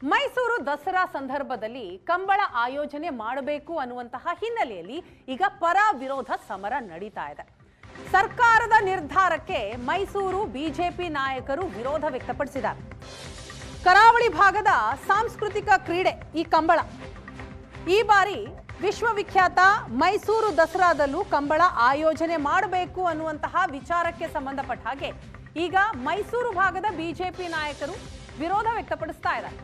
ಮೈಸೂರು ದಸರಾ ಸಂದರ್ಭದಲ್ಲಿ ಕಂಬಳ ಆಯೋಜನೆ ಮಾಡಬೇಕು ಅನ್ನುವಂತಹ ಹಿನ್ನೆಲೆಯಲ್ಲಿ ಈಗ ಪರ ವಿರೋಧ ಸಮರ ನಡೀತಾ ಇದೆ. ಸರ್ಕಾರದ ನಿರ್ಧಾರಕ್ಕೆ ಮೈಸೂರು ಬಿಜೆಪಿ ನಾಯಕರು ವಿರೋಧ ವ್ಯಕ್ತಪಡಿಸಿದ್ದಾರೆ. ಕರಾವಳಿ ಭಾಗದ ಸಾಂಸ್ಕೃತಿಕ ಕ್ರೀಡೆ ಈ ಕಂಬಳ. ಈ ಬಾರಿ ವಿಶ್ವವಿಖ್ಯಾತ ಮೈಸೂರು ದಸರಾದಲ್ಲೂ ಕಂಬಳ ಆಯೋಜನೆ ಮಾಡಬೇಕು ಅನ್ನುವಂತಹ ವಿಚಾರಕ್ಕೆ ಸಂಬಂಧಪಟ್ಟ ಹಾಗೆ ಈಗ ಮೈಸೂರು ಭಾಗದ ಬಿಜೆಪಿ ನಾಯಕರು ವಿರೋಧ ವ್ಯಕ್ತಪಡಿಸ್ತಾ ಇದ್ದಾರೆ.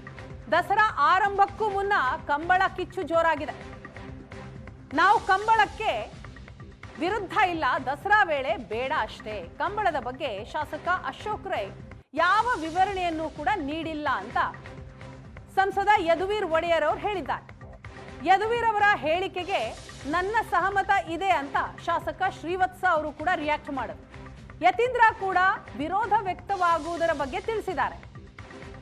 ದಸರಾ ಆರಂಭಕ್ಕೂ ಮುನ್ನ ಕಂಬಳ ಕಿಚ್ಚು ಜೋರಾಗಿದೆ. ನಾವು ಕಂಬಳಕ್ಕೆ ವಿರುದ್ಧ ಇಲ್ಲ, ದಸರಾ ವೇಳೆ ಬೇಡ ಅಷ್ಟೇ. ಕಂಬಳದ ಬಗ್ಗೆ ಶಾಸಕ ಅಶೋಕ್ ರೈ ಯಾವ ವಿವರಣೆಯನ್ನು ಕೂಡ ನೀಡಿಲ್ಲ ಅಂತ ಸಂಸದ ಯದುವೀರ್ ಒಡೆಯರ್ ಅವರು ಹೇಳಿದ್ದಾರೆ. ಯದುವೀರ್ ಅವರ ಹೇಳಿಕೆಗೆ ನನ್ನ ಸಹಮತ ಇದೆ ಅಂತ ಶಾಸಕ ಶ್ರೀವತ್ಸ ಅವರು ಕೂಡ ರಿಯಾಕ್ಟ್ ಮಾಡಿದ್ರು. ಯತೀಂದ್ರ ಕೂಡ ವಿರೋಧ ವ್ಯಕ್ತವಾಗುವುದರ ಬಗ್ಗೆ ತಿಳಿಸಿದ್ದಾರೆ.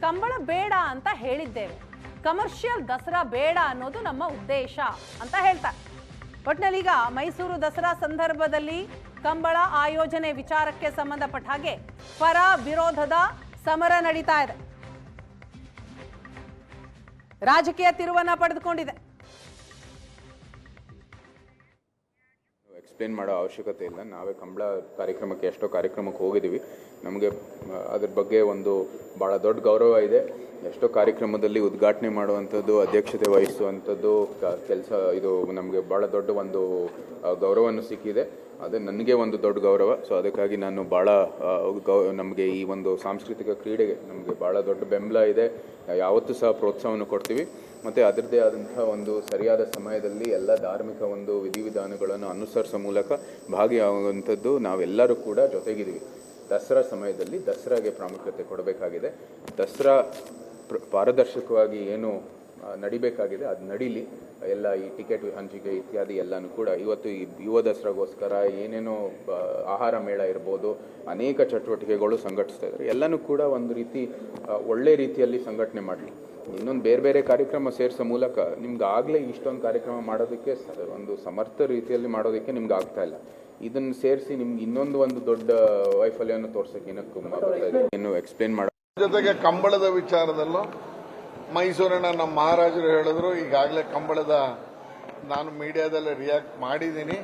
ಕಂಬಳ ಬೇಡ ಅಂತ ಹೇಳಿದ್ದೇವೆ, ಕಮರ್ಷಿಯಲ್ ದಸರಾ ಬೇಡ ಅನ್ನೋದು ನಮ್ಮ ಉದ್ದೇಶ ಅಂತ ಹೇಳ್ತಾರೆ. ಒಟ್ನಲ್ಲೀಗ ಮೈಸೂರು ದಸರಾ ಸಂದರ್ಭದಲ್ಲಿ ಕಂಬಳ ಆಯೋಜನೆ ವಿಚಾರಕ್ಕೆ ಸಂಬಂಧಪಟ್ಟ ಹಾಗೆ ಪರ ವಿರೋಧದ ಸಮರ ನಡೀತಾ ಇದೆ. ರಾಜಕೀಯ ತಿರುವನ್ನ ಪಡೆದುಕೊಂಡಿದೆ. ಎಕ್ಸ್ಪ್ಲೇನ್ ಮಾಡೋ ಅವಶ್ಯಕತೆ ಇಲ್ಲ. ನಾವೇ ಕಂಬಳ ಕಾರ್ಯಕ್ರಮಕ್ಕೆ ಎಷ್ಟೋ ಕಾರ್ಯಕ್ರಮಕ್ಕೆ ಹೋಗಿದ್ದೀವಿ. ನಮಗೆ ಅದ್ರ ಬಗ್ಗೆ ಒಂದು ಭಾಳ ದೊಡ್ಡ ಗೌರವ ಇದೆ. ಎಷ್ಟೋ ಕಾರ್ಯಕ್ರಮದಲ್ಲಿ ಉದ್ಘಾಟನೆ ಮಾಡುವಂಥದ್ದು, ಅಧ್ಯಕ್ಷತೆ ವಹಿಸುವಂಥದ್ದು ಕೆಲಸ, ಇದು ನಮಗೆ ಭಾಳ ದೊಡ್ಡ ಒಂದು ಗೌರವವನ್ನು ಸಿಕ್ಕಿದೆ. ಅದು ನನಗೆ ಒಂದು ದೊಡ್ಡ ಗೌರವ. ಸೊ ಅದಕ್ಕಾಗಿ ನಾನು ಭಾಳ ನಮಗೆ ಈ ಒಂದು ಸಾಂಸ್ಕೃತಿಕ ಕ್ರೀಡೆಗೆ ನಮಗೆ ಭಾಳ ದೊಡ್ಡ ಬೆಂಬಲ ಇದೆ. ಯಾವತ್ತೂ ಸಹ ಪ್ರೋತ್ಸಾಹವನ್ನು ಕೊಡ್ತೀವಿ. ಮತ್ತು ಅದರದ್ದೇ ಆದಂಥ ಒಂದು ಸರಿಯಾದ ಸಮಯದಲ್ಲಿ ಎಲ್ಲ ಧಾರ್ಮಿಕ ಒಂದು ವಿಧಿವಿಧಾನಗಳನ್ನು ಅನುಸರಿಸೋ ಮೂಲಕ ಭಾಗಿಯಾಗುವಂಥದ್ದು ನಾವೆಲ್ಲರೂ ಕೂಡ ಜೊತೆಗಿದ್ದೀವಿ. ದಸರಾ ಸಮಯದಲ್ಲಿ ದಸರಾಗೆ ಪ್ರಾಮುಖ್ಯತೆ ಕೊಡಬೇಕಾಗಿದೆ. ದಸರಾ ಪಾರದರ್ಶಕವಾಗಿ ಏನು ನಡಿಬೇಕಾಗಿದೆ ಅದು ನಡೀಲಿ. ಎಲ್ಲ ಈ ಟಿಕೆಟ್ ಹಂಚಿಕೆ ಇತ್ಯಾದಿ ಎಲ್ಲನೂ ಕೂಡ ಇವತ್ತು ಈ ಯುವ ದಸರಾಗೋಸ್ಕರ ಏನೇನೋ ಆಹಾರ ಮೇಳ ಇರ್ಬೋದು, ಅನೇಕ ಚಟುವಟಿಕೆಗಳು ಸಂಘಟಿಸ್ತಾ ಇದ್ದಾರೆ. ಎಲ್ಲನೂ ಕೂಡ ಒಂದು ರೀತಿ ಒಳ್ಳೆ ರೀತಿಯಲ್ಲಿ ಸಂಘಟನೆ ಮಾಡಲಿ. ಇನ್ನೊಂದು ಬೇರೆ ಬೇರೆ ಕಾರ್ಯಕ್ರಮ ಸೇರಿಸೋ ಮೂಲಕ ನಿಮ್ಗೆ ಆಗಲೇ ಇಷ್ಟೊಂದು ಕಾರ್ಯಕ್ರಮ ಮಾಡೋದಕ್ಕೆ ಒಂದು ಸಮರ್ಥ ರೀತಿಯಲ್ಲಿ ಮಾಡೋದಕ್ಕೆ ನಿಮ್ಗೆ ಆಗ್ತಾ ಇಲ್ಲ. ಇದನ್ನು ಸೇರಿಸಿ ನಿಮ್ಗೆ ಇನ್ನೊಂದು ದೊಡ್ಡ ವೈಫಲ್ಯವನ್ನು ತೋರ್ಸೋಕೆ ಇನ್ನು ಎಕ್ಸ್ಪ್ಲೇನ್ ಮಾಡೋ ಜೊತೆಗೆ ಕಂಬಳದ ವಿಚಾರದಲ್ಲೂ ಮೈಸೂರಿನ ನಮ್ಮ ಮಹಾರಾಜರು ಹೇಳಿದ್ರು, ಈಗಾಗಲೇ ಕಂಬಳದ ನಾನು ಮೀಡಿಯಾದಲ್ಲಿ ರಿಯಾಕ್ಟ್ ಮಾಡಿದ್ದೀನಿ.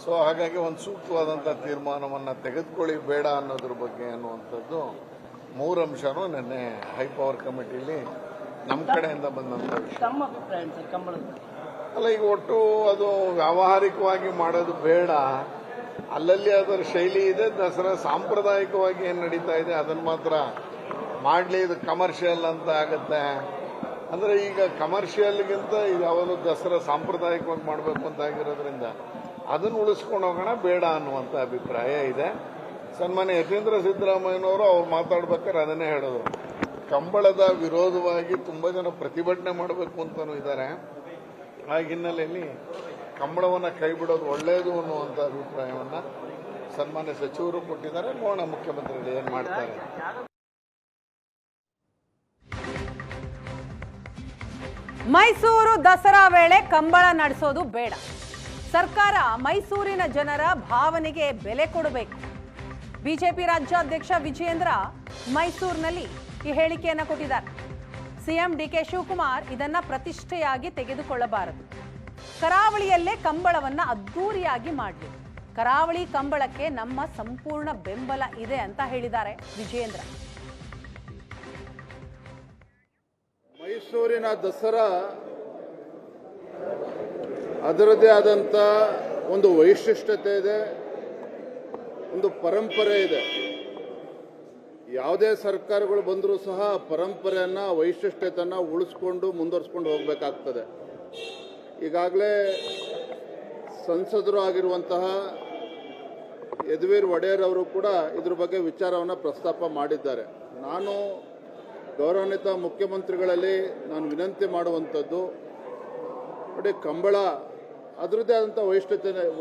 ಸೊ ಹಾಗಾಗಿ ಒಂದು ಸೂಕ್ತವಾದಂಥ ತೀರ್ಮಾನವನ್ನು ತೆಗೆದುಕೊಳ್ಳಿ ಬೇಡ ಅನ್ನೋದ್ರ ಬಗ್ಗೆ ಅನ್ನುವಂಥದ್ದು 3 ಅಂಶನೂ ನಿನ್ನೆ ಹೈಪವರ್ ಕಮಿಟಿಲಿ ನಮ್ಮ ಕಡೆಯಿಂದ ಬಂದಂಥ ವಿಷಯ. ಅಲ್ಲ, ಈಗ ಒಟ್ಟು ಅದು ವ್ಯಾವಹಾರಿಕವಾಗಿ ಮಾಡೋದು ಬೇಡ, ಅಲ್ಲಲ್ಲಿ ಅದರ ಶೈಲಿ ಇದೆ. ದಸರಾ ಸಾಂಪ್ರದಾಯಿಕವಾಗಿ ಏನು ನಡೀತಾ ಇದೆ ಅದನ್ನು ಮಾತ್ರ ಮಾಡಲಿ. ಇದು ಕಮರ್ಷಿಯಲ್ ಅಂತ ಆಗುತ್ತೆ ಅಂದರೆ, ಈಗ ಕಮರ್ಷಿಯಲ್ಗಿಂತ ಇದು ಯಾವಾಗಲೂ ದಸರಾ ಸಾಂಪ್ರದಾಯಿಕವಾಗಿ ಮಾಡಬೇಕು ಅಂತ ಆಗಿರೋದ್ರಿಂದ ಅದನ್ನು ಉಳಿಸ್ಕೊಂಡು ಹೋಗೋಣ, ಬೇಡ ಅನ್ನುವಂಥ ಅಭಿಪ್ರಾಯ ಇದೆ. ಸನ್ಮಾನ್ಯ ಯತೀಂದ್ರ ಸಿದ್ದರಾಮಯ್ಯನವರು ಅವ್ರು ಮಾತಾಡ್ಬೇಕಾದ್ರೆ ಅದನ್ನೇ ಹೇಳೋದು, ಕಂಬಳದ ವಿರೋಧವಾಗಿ ತುಂಬ ಜನ ಪ್ರತಿಭಟನೆ ಮಾಡಬೇಕು ಅಂತಲೂ ಇದ್ದಾರೆ. ಆ ಹಿನ್ನೆಲೆಯಲ್ಲಿ ಕಂಬಳವನ್ನು ಕೈ ಬಿಡೋದು ಒಳ್ಳೆಯದು ಅನ್ನುವಂಥ ಅಭಿಪ್ರಾಯವನ್ನು ಸನ್ಮಾನ್ಯ ಸಚಿವರು ಕೊಟ್ಟಿದ್ದಾರೆ. ನೋಡೋಣ ಮುಖ್ಯಮಂತ್ರಿಗಳು ಏನು ಮಾಡ್ತಾರೆ. ಮೈಸೂರು ದಸರಾ ವೇಳೆ ಕಂಬಳ ನಡೆಸೋದು ಬೇಡ. ಸರ್ಕಾರ ಮೈಸೂರಿನ ಜನರ ಭಾವನೆಗೆ ಬೆಲೆ ಕೊಡಬೇಕು. ಬಿಜೆಪಿ ರಾಜ್ಯಾಧ್ಯಕ್ಷ ವಿಜಯೇಂದ್ರ ಮೈಸೂರಿನಲ್ಲಿ ಈ ಹೇಳಿಕೆಯನ್ನು ಕೊಟ್ಟಿದ್ದಾರೆ. ಸಿಎಂ ಡಿಕೆ ಶಿವಕುಮಾರ್ ಇದನ್ನ ಪ್ರತಿಷ್ಠೆಯಾಗಿ ತೆಗೆದುಕೊಳ್ಳಬಾರದು. ಕರಾವಳಿಯಲ್ಲೇ ಕಂಬಳವನ್ನ ಅದ್ದೂರಿಯಾಗಿ ಮಾಡಲಿ. ಕರಾವಳಿ ಕಂಬಳಕ್ಕೆ ನಮ್ಮ ಸಂಪೂರ್ಣ ಬೆಂಬಲ ಇದೆ ಅಂತ ಹೇಳಿದ್ದಾರೆ ವಿಜಯೇಂದ್ರ. ಮೈಸೂರಿನ ದಸರಾ ಅದರದ್ದೇ ಆದಂಥ ಒಂದು ವೈಶಿಷ್ಟ್ಯತೆ ಇದೆ, ಒಂದು ಪರಂಪರೆ ಇದೆ. ಯಾವುದೇ ಸರ್ಕಾರಗಳು ಬಂದರೂ ಸಹ ಪರಂಪರೆಯನ್ನು, ವೈಶಿಷ್ಟ್ಯತೆಯನ್ನು ಉಳಿಸ್ಕೊಂಡು ಮುಂದುವರಿಸ್ಕೊಂಡು ಹೋಗಬೇಕಾಗ್ತದೆ. ಈಗಾಗಲೇ ಸಂಸದರು ಆಗಿರುವಂತಹ ಯದುವೀರ್ ಒಡೆಯರ್ ಅವರು ಕೂಡ ಇದ್ರ ಬಗ್ಗೆ ವಿಚಾರವನ್ನು ಪ್ರಸ್ತಾಪ ಮಾಡಿದ್ದಾರೆ. ನಾನು ಗೌರವಾನ್ವಿತ ಮುಖ್ಯಮಂತ್ರಿಗಳಲ್ಲಿ ನಾನು ವಿನಂತಿ ಮಾಡುವಂಥದ್ದು, ನೋಡಿ, ಕಂಬಳ ಅದರದ್ದೇ ಆದಂಥ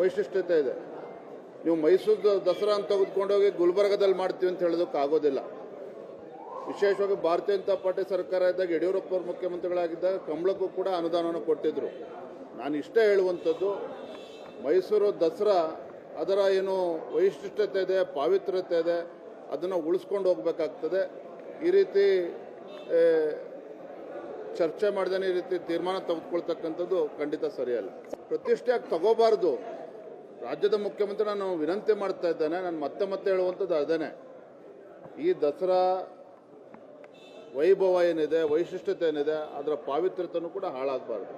ವೈಶಿಷ್ಟ್ಯತೆ ಇದೆ. ನೀವು ಮೈಸೂರು ದಸರಾ ಅಂತ ತೆಗೆದುಕೊಂಡೋಗಿ ಗುಲ್ಬರ್ಗದಲ್ಲಿ ಮಾಡ್ತೀವಿ ಅಂತ ಹೇಳೋದಕ್ಕಾಗೋದಿಲ್ಲ. ವಿಶೇಷವಾಗಿ ಭಾರತೀಯ ಜನತಾ ಪಾರ್ಟಿ ಸರ್ಕಾರ ಇದ್ದಾಗ, ಯಡಿಯೂರಪ್ಪ ಅವರು ಮುಖ್ಯಮಂತ್ರಿಗಳಾಗಿದ್ದಾಗ ಕಂಬಳಕ್ಕೂ ಕೂಡ ಅನುದಾನವನ್ನು ಕೊಟ್ಟಿದ್ದರು. ನಾನು ಇಷ್ಟೇ ಹೇಳುವಂಥದ್ದು, ಮೈಸೂರು ದಸರಾ ಅದರ ಏನು ವೈಶಿಷ್ಟ್ಯತೆ ಇದೆ, ಪಾವಿತ್ರ್ಯತೆ ಇದೆ, ಅದನ್ನು ಉಳಿಸ್ಕೊಂಡು ಹೋಗಬೇಕಾಗ್ತದೆ. ಈ ರೀತಿ ಚರ್ಚೆ ಮಾಡ್ದೇನೆ ಈ ರೀತಿ ತೀರ್ಮಾನ ತೆಗೆದುಕೊಳ್ತಕ್ಕಂಥದ್ದು ಖಂಡಿತ ಸರಿಯಲ್ಲ. ಪ್ರತಿಷ್ಠೆಯಾಗಿ ತಗೋಬಾರ್ದು. ರಾಜ್ಯದ ಮುಖ್ಯಮಂತ್ರಿ ನಾನು ವಿನಂತಿ ಮಾಡ್ತಾ ಇದ್ದೇನೆ, ನಾನು ಮತ್ತೆ ಹೇಳುವಂಥದ್ದು ಅದೇನೆ, ಈ ದಸರಾ ವೈಭವ ಏನಿದೆ, ವೈಶಿಷ್ಟ್ಯತೆ ಏನಿದೆ, ಅದರ ಪಾವಿತ್ರ್ಯತೆಯೂ ಕೂಡ ಹಾಳಾಗಬಾರ್ದು.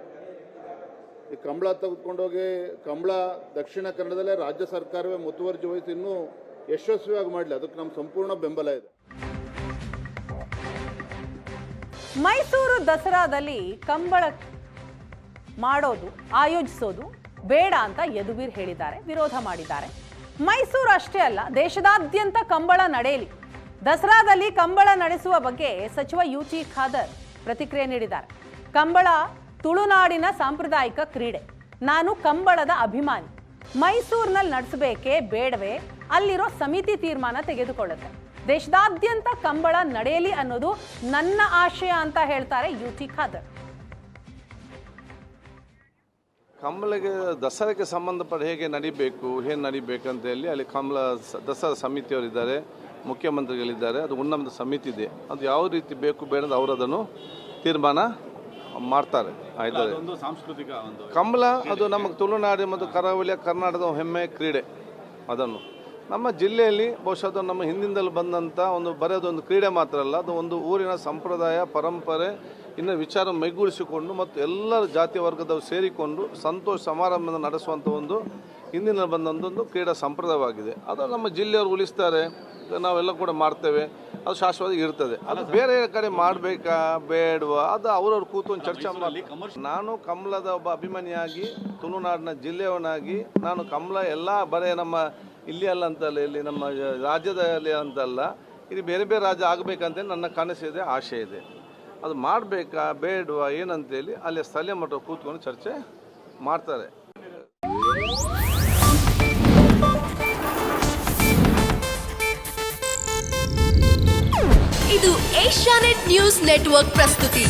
ಈ ಕಂಬಳ ತೆಗೆದುಕೊಂಡೋಗಿ ಕಂಬಳ ದಕ್ಷಿಣ ಕನ್ನಡದಲ್ಲೇ ರಾಜ್ಯ ಸರ್ಕಾರವೇ ಮುತುವರ್ಜಿ ವಹಿಸಿ ಇನ್ನೂ ಯಶಸ್ವಿಯಾಗಿ ಮಾಡಲಿ, ಅದಕ್ಕೆ ನಮ್ಮ ಸಂಪೂರ್ಣ ಬೆಂಬಲ ಇದೆ. ಮೈಸೂರು ದಸರಾದಲ್ಲಿ ಕಂಬಳ ಮಾಡೋದು, ಆಯೋಜಿಸೋದು ಬೇಡ ಅಂತ ಯದುವೀರ್ ಹೇಳಿದ್ದಾರೆ, ವಿರೋಧ ಮಾಡಿದ್ದಾರೆ. ಮೈಸೂರು ಅಷ್ಟೇ ಅಲ್ಲ, ದೇಶದಾದ್ಯಂತ ಕಂಬಳ ನಡೆಯಲಿ, ದಸರಾದಲ್ಲಿ ಕಂಬಳ ನಡೆಸುವ ಬಗ್ಗೆ ಸಚಿವ ಯುಟಿ ಖಾದರ್ ಪ್ರತಿಕ್ರಿಯೆ ನೀಡಿದ್ದಾರೆ. ಕಂಬಳ ತುಳುನಾಡಿನ ಸಾಂಪ್ರದಾಯಿಕ ಕ್ರೀಡೆ, ನಾನು ಕಂಬಳದ ಅಭಿಮಾನಿ, ಮೈಸೂರಿನಲ್ಲಿ ನಡೆಸಬೇಕೇ ಬೇಡವೇ ಅಲ್ಲಿರೋ ಸಮಿತಿ ತೀರ್ಮಾನ ತೆಗೆದುಕೊಳ್ಳುತ್ತೆ, ದೇಶದಾದ್ಯಂತ ಕಂಬಳ ನಡೆಯಲಿ ಅನ್ನೋದು ನನ್ನ ಆಶಯ ಅಂತ ಹೇಳ್ತಾರೆ ಯುಟಿ ಖಾದರ್. ಕಂಬಳಿಗೆ ದಸರಾಕ್ಕೆ ಸಂಬಂಧಪಟ್ಟ ಹೇಗೆ ನಡಿಬೇಕು, ಏನು ನಡಿಬೇಕಂತ ಹೇಳಿ ಅಲ್ಲಿ ಕಂಬಳ ದಸರಾ ಸಮಿತಿಯವರಿದ್ದಾರೆ, ಮುಖ್ಯಮಂತ್ರಿಗಳಿದ್ದಾರೆ, ಅದು ಉನ್ನತ ಸಮಿತಿ ಇದೆ, ಅದು ಯಾವ ರೀತಿ ಬೇಕು ಬೇಡ ಅವರು ಅದನ್ನು ತೀರ್ಮಾನ ಮಾಡ್ತಾರೆ. ಆಯ್ತಾರೆ. ಸಾಂಸ್ಕೃತಿಕ ಕಂಬಳ ಅದು ನಮ್ಮ ತುಳುನಾಡು ಮತ್ತು ಕರಾವಳಿಯ ಕರ್ನಾಟಕದ ಹೆಮ್ಮೆ ಕ್ರೀಡೆ. ಅದನ್ನು ನಮ್ಮ ಜಿಲ್ಲೆಯಲ್ಲಿ ಬಹುಶಃ ಅದು ನಮ್ಮ ಹಿಂದಿಂದಲೂ ಬಂದಂಥ ಒಂದು ಬರೆಯೋದೊಂದು ಕ್ರೀಡೆ ಮಾತ್ರ ಅಲ್ಲ, ಅದು ಒಂದು ಊರಿನ ಸಂಪ್ರದಾಯ ಪರಂಪರೆ ಇನ್ನು ವಿಚಾರ ಮೈಗೂಡಿಸಿಕೊಂಡು ಮತ್ತು ಎಲ್ಲರ ಜಾತಿ ವರ್ಗದವರು ಸೇರಿಕೊಂಡು ಸಂತೋಷ ಸಮಾರಂಭ ನಡೆಸುವಂಥ ಒಂದು ಹಿಂದಿನ ಬಂದೊಂದೊಂದು ಕ್ರೀಡಾ ಸಂಪ್ರದಾಯವಾಗಿದೆ. ಅದು ನಮ್ಮ ಜಿಲ್ಲೆಯವರು ಉಳಿಸ್ತಾರೆ, ನಾವೆಲ್ಲ ಕೂಡ ಮಾಡ್ತೇವೆ, ಅದು ಶಾಶ್ವತವಾಗಿ ಇರ್ತದೆ. ಅದು ಬೇರೆ ಕಡೆ ಮಾಡಬೇಕಾ ಬೇಡವಾ ಅದು ಅವ್ರವ್ರು ಕೂತ್ಕೊಂಡು ಚರ್ಚೆ ಮಾಡಿ. ನಾನು ಕಂಬಳದ ಒಬ್ಬ ಅಭಿಮಾನಿಯಾಗಿ ತುಳುನಾಡಿನ ಜಿಲ್ಲೆಯವನಾಗಿ ನಾನು ಕಂಬಳ ಎಲ್ಲ ಬರೇ ನಮ್ಮ ಇಲ್ಲಿ ಅಲ್ಲ ಅಂತಲ್ಲ, ಇಲ್ಲಿ ನಮ್ಮ ರಾಜ್ಯದಲ್ಲಿ ಅಂತಲ್ಲ, ಇಲ್ಲಿ ಬೇರೆ ಬೇರೆ ರಾಜ್ಯ ಆಗಬೇಕಂತ ನನ್ನ ಕನಸಿದೆ, ಆಶೆ ಇದೆ. ಅದು ಮಾಡಬೇಕಾ ಬೇಡವಾ ಏನಂತೇಳಿ ಅಲ್ಲಿ ಸ್ಥಳೀಯ ಮಟ್ಟ ಕೂತ್ಕೊಂಡು ಚರ್ಚೆ ಮಾಡ್ತಾರೆ. ಇದು ಏಷ್ಯಾನೆಟ್ ನ್ಯೂಸ್ ನೆಟ್ವರ್ಕ್ ಪ್ರಸ್ತುತಿ.